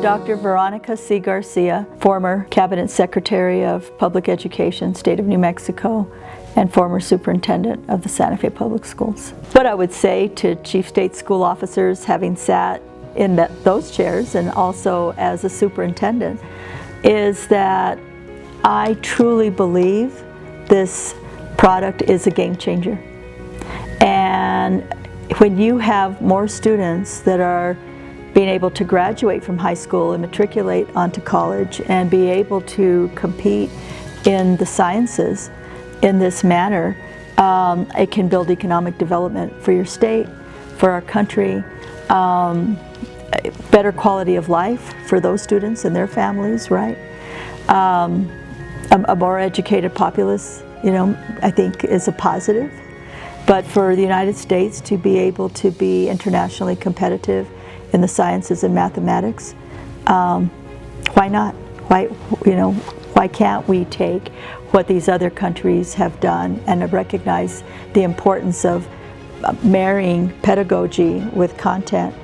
Dr. Veronica C. Garcia, former Cabinet Secretary of Public Education, State of New Mexico, and former superintendent of the Santa Fe Public Schools. What I would say to Chief State School officers, having sat in those chairs and also as a superintendent, is that I truly believe this product is a game changer. And when you have more students that are being able to graduate from high school and matriculate onto college and be able to compete in the sciences in this manner, it can build economic development for your state, for our country, better quality of life for those students and their families, right? A more educated populace, I think is a positive. But for the United States to be able to be internationally competitive in the sciences and mathematics, why not? Why can't we take what these other countries have done and recognize the importance of marrying pedagogy with content,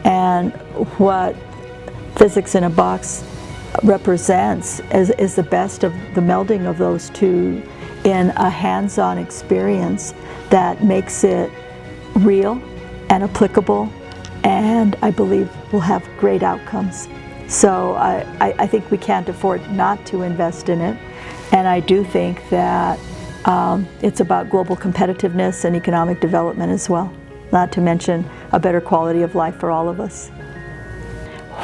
and what Physics in a Box represents is the best of the melding of those two in a hands-on experience that makes it real and applicable, and I believe will have great outcomes. So I think we can't afford not to invest in it, and I do think that it's about global competitiveness and economic development as well, not to mention a better quality of life for all of us.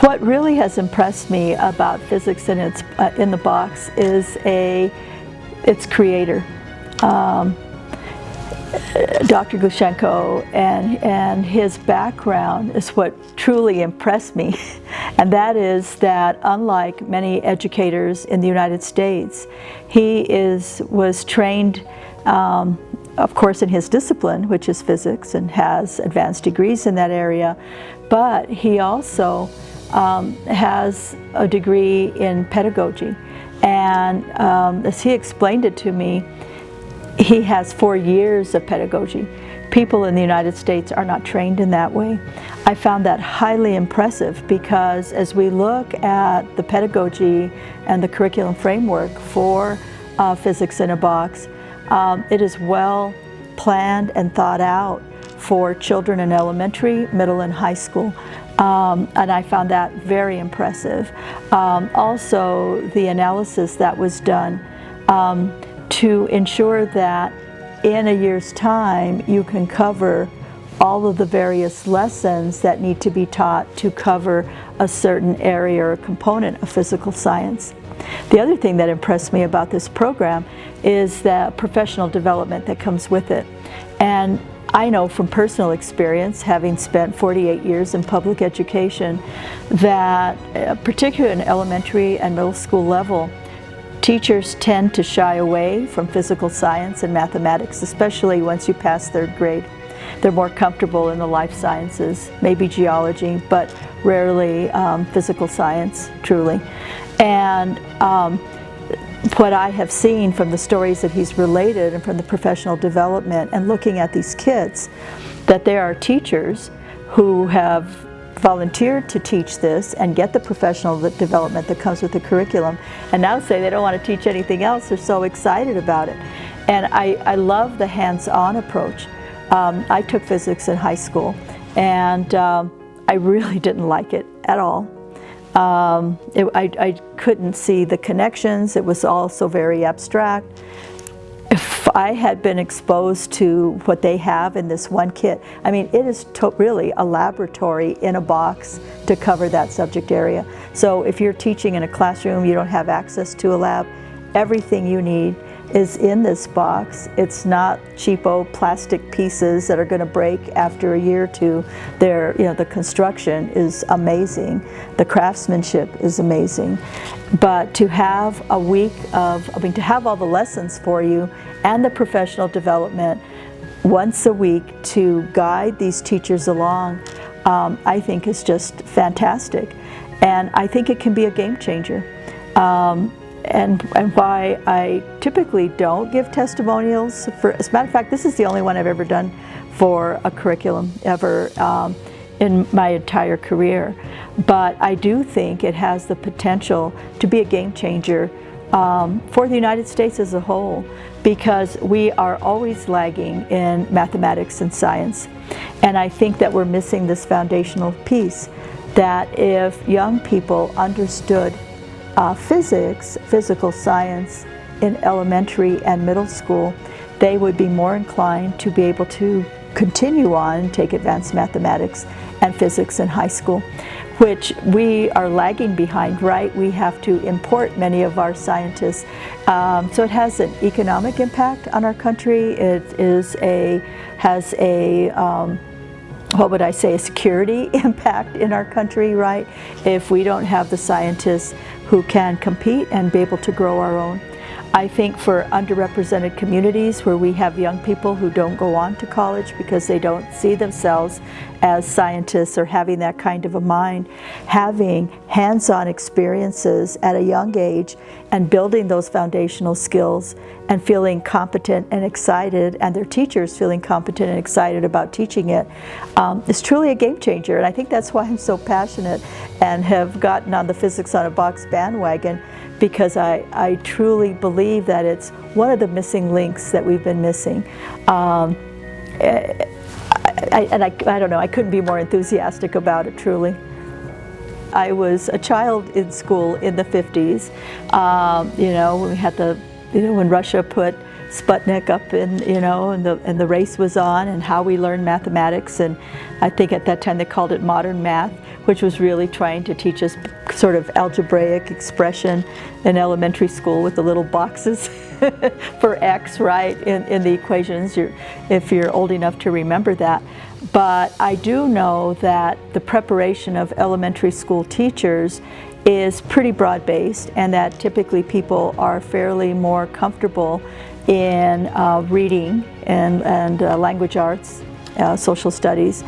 What really has impressed me about Physics in the Box is its creator. Dr. Glushenko and his background is what truly impressed me, and that is that unlike many educators in the United States, he was trained, of course, in his discipline, which is physics, and has advanced degrees in that area, but he also has a degree in pedagogy, and as he explained it to me, he has 4 years of pedagogy. People in the United States are not trained in that way. I found that highly impressive because as we look at the pedagogy and the curriculum framework for Physics in a Box, it is well planned and thought out for children in elementary, middle, and high school. And I found that very impressive. Also, the analysis that was done to ensure that in a year's time you can cover all of the various lessons that need to be taught to cover a certain area or component of physical science. The other thing that impressed me about this program is the professional development that comes with it. And I know from personal experience, having spent 48 years in public education, that particularly in elementary and middle school level, teachers tend to shy away from physical science and mathematics, especially once you pass 3rd grade. They're more comfortable in the life sciences, maybe geology, but rarely physical science, truly. And what I have seen from the stories that he's related and from the professional development and looking at these kids, that there are teachers who have volunteered to teach this and get the professional development that comes with the curriculum, and now say they don't want to teach anything else. They're so excited about it. And I love the hands-on approach. I took physics in high school, and I really didn't like it at all. I couldn't see the connections. It was all so very abstract. If I had been exposed to what they have in this one kit, I mean, it is really a laboratory in a box to cover that subject area. So if you're teaching in a classroom, you don't have access to a lab, everything you need is in this box. It's not cheapo plastic pieces that are going to break after a year or two. The construction is amazing. The craftsmanship is amazing. But to have a week to have all the lessons for you and the professional development once a week to guide these teachers along, I think is just fantastic. And I think it can be a game changer. And why I typically don't give testimonials as a matter of fact, this is the only one I've ever done for a curriculum ever, in my entire career. But I do think it has the potential to be a game changer for the United States as a whole, because we are always lagging in mathematics and science. And I think that we're missing this foundational piece, that if young people understood physics, physical science in elementary and middle school, they would be more inclined to be able to continue on and take advanced mathematics and physics in high school, which we are lagging behind, right? We have to import many of our scientists. So it has an economic impact on our country. It has a what would I say, a security impact in our country, right? If we don't have the scientists who can compete and be able to grow our own. I think for underrepresented communities where we have young people who don't go on to college because they don't see themselves as scientists or having that kind of a mind, having hands-on experiences at a young age and building those foundational skills and feeling competent and excited, and their teachers feeling competent and excited about teaching it, is truly a game changer. And I think that's why I'm so passionate and have gotten on the Physics on a Box bandwagon, because I truly believe that it's one of the missing links that we've been missing. I don't know, I couldn't be more enthusiastic about it, truly. I was a child in school in the 50s, when we had when Russia put Sputnik up and the race was on, and how we learned mathematics. And I think at that time they called it modern math, which was really trying to teach us sort of algebraic expression in elementary school with the little boxes for x, right, in the equations, if you're old enough to remember that. But I do know that the preparation of elementary school teachers is pretty broad-based, and that typically people are fairly more comfortable in reading and language arts, social studies.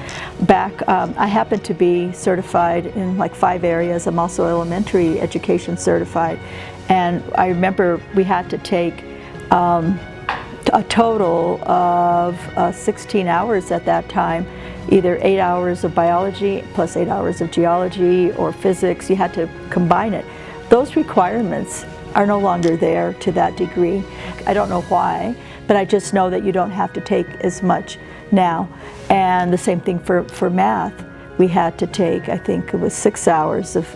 I happen to be certified in like 5 areas. I'm also elementary education certified, and I remember we had to take a total of 16 hours at that time, either 8 hours of biology plus 8 hours of geology or physics. You had to combine it. Those requirements are no longer there to that degree. I don't know why, but I just know that you don't have to take as much now. And the same thing for math. We had to take, I think it was 6 hours of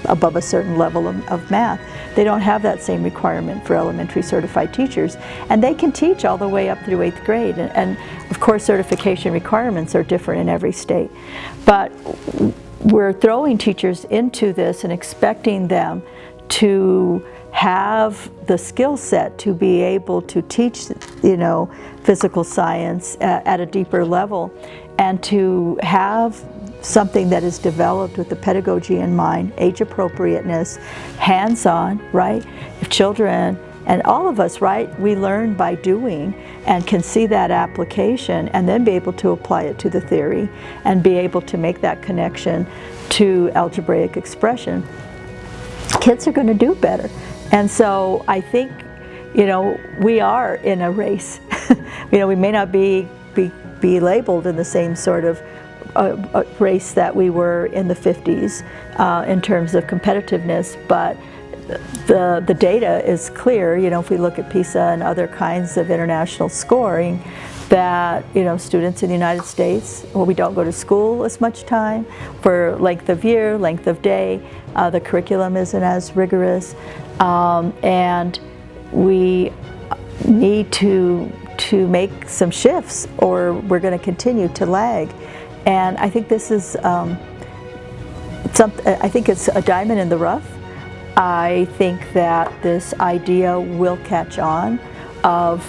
above a certain level of math. They don't have that same requirement for elementary certified teachers, and they can teach all the way up through 8th grade. And of course, certification requirements are different in every state. But we're throwing teachers into this and expecting them to have the skill set to be able to teach, physical science at a deeper level, and to have something that is developed with the pedagogy in mind, age appropriateness, hands-on, right? If children, and all of us, right, we learn by doing and can see that application and then be able to apply it to the theory and be able to make that connection to algebraic expression, kids are going to do better. And so I think, we are in a race. We may not be labeled in the same sort of race that we were in the 50s in terms of competitiveness, but the data is clear. If we look at PISA and other kinds of international scoring, that students in the United States, we don't go to school as much time for length of year, length of day. The curriculum isn't as rigorous, and we need to make some shifts, or we're going to continue to lag. And I think this is I think it's a diamond in the rough. I think that this idea will catch on of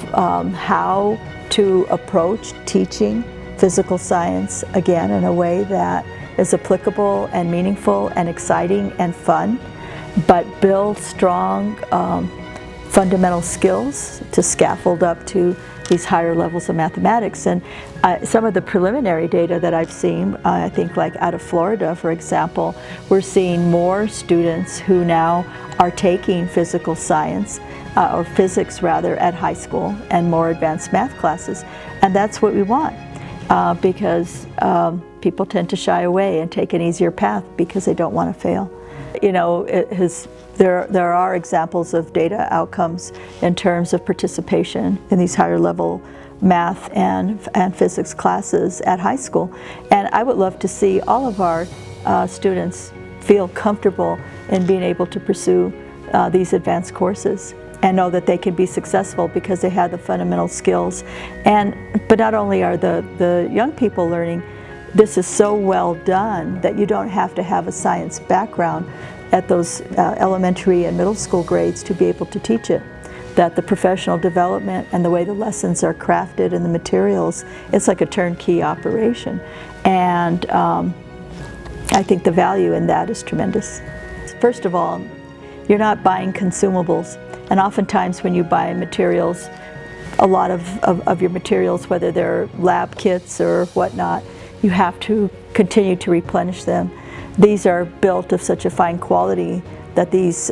how to approach teaching physical science again in a way that is applicable and meaningful and exciting and fun, but build strong fundamental skills to scaffold up to these higher levels of mathematics. And some of the preliminary data that I've seen, I think like out of Florida, for example, we're seeing more students who now are taking physical science, or physics rather, at high school, and more advanced math classes. And that's what we want. because people tend to shy away and take an easier path because they don't want to fail. You know, there are examples of data outcomes in terms of participation in these higher level math and physics classes at high school. And I would love to see all of our students feel comfortable in being able to pursue these advanced courses and know that they can be successful because they have the fundamental skills. But not only are the young people learning, this is so well done that you don't have to have a science background at those elementary and middle school grades to be able to teach it. That the professional development and the way the lessons are crafted and the materials, it's like a turnkey operation. And I think the value in that is tremendous. First of all, you're not buying consumables. And oftentimes when you buy materials, a lot of your materials, whether they're lab kits or whatnot, you have to continue to replenish them. These are built of such a fine quality that these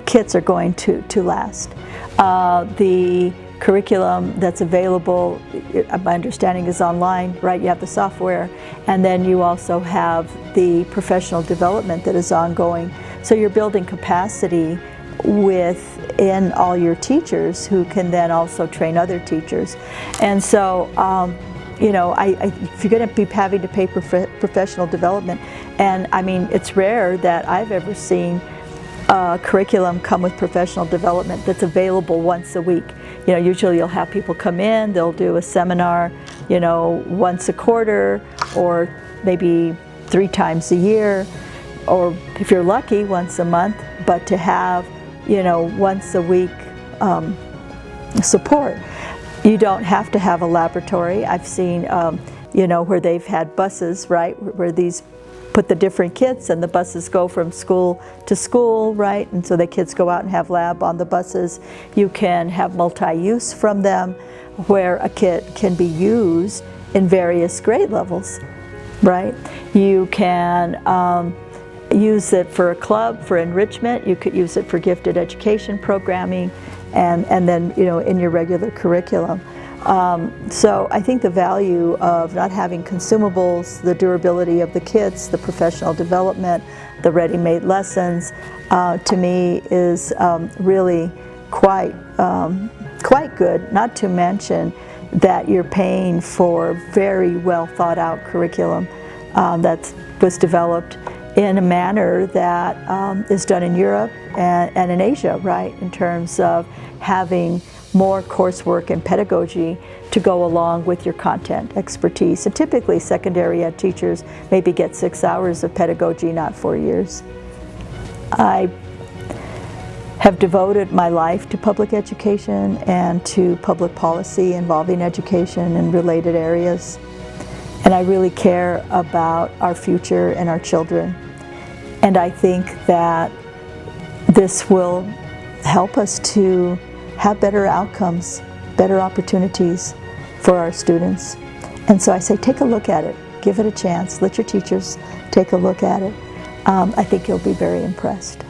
kits are going to last. The curriculum that's available, my understanding, is online, right? You have the software, and then you also have the professional development that is ongoing. So you're building capacity within all your teachers who can then also train other teachers. And so, you know, if you're going to be having to pay professional development, and I mean, it's rare that I've ever seen curriculum come with professional development that's available once a week. You know, usually you'll have people come in, they'll do a seminar, you know, once a quarter or maybe 3 times a year, or if you're lucky, once a month. But to have, you know, once a week support. You don't have to have a laboratory. I've seen, you know, where they've had buses, right, where these put the different kits and the buses go from school to school, right, and so the kids go out and have lab on the buses. You can have multi-use from them where a kit can be used in various grade levels, right? You can use it for a club, for enrichment. You could use it for gifted education programming, and then, you know, in your regular curriculum. So I think the value of not having consumables, the durability of the kits, the professional development, the ready-made lessons, to me is really quite good, not to mention that you're paying for very well thought out curriculum that was developed in a manner that is done in Europe and in Asia, right, in terms of having more coursework and pedagogy to go along with your content expertise. And typically secondary ed teachers maybe get 6 hours of pedagogy, not 4 years. I have devoted my life to public education and to public policy involving education and related areas. And I really care about our future and our children. And I think that this will help us to have better outcomes, better opportunities for our students. And so I say, take a look at it, give it a chance, let your teachers take a look at it. I think you'll be very impressed.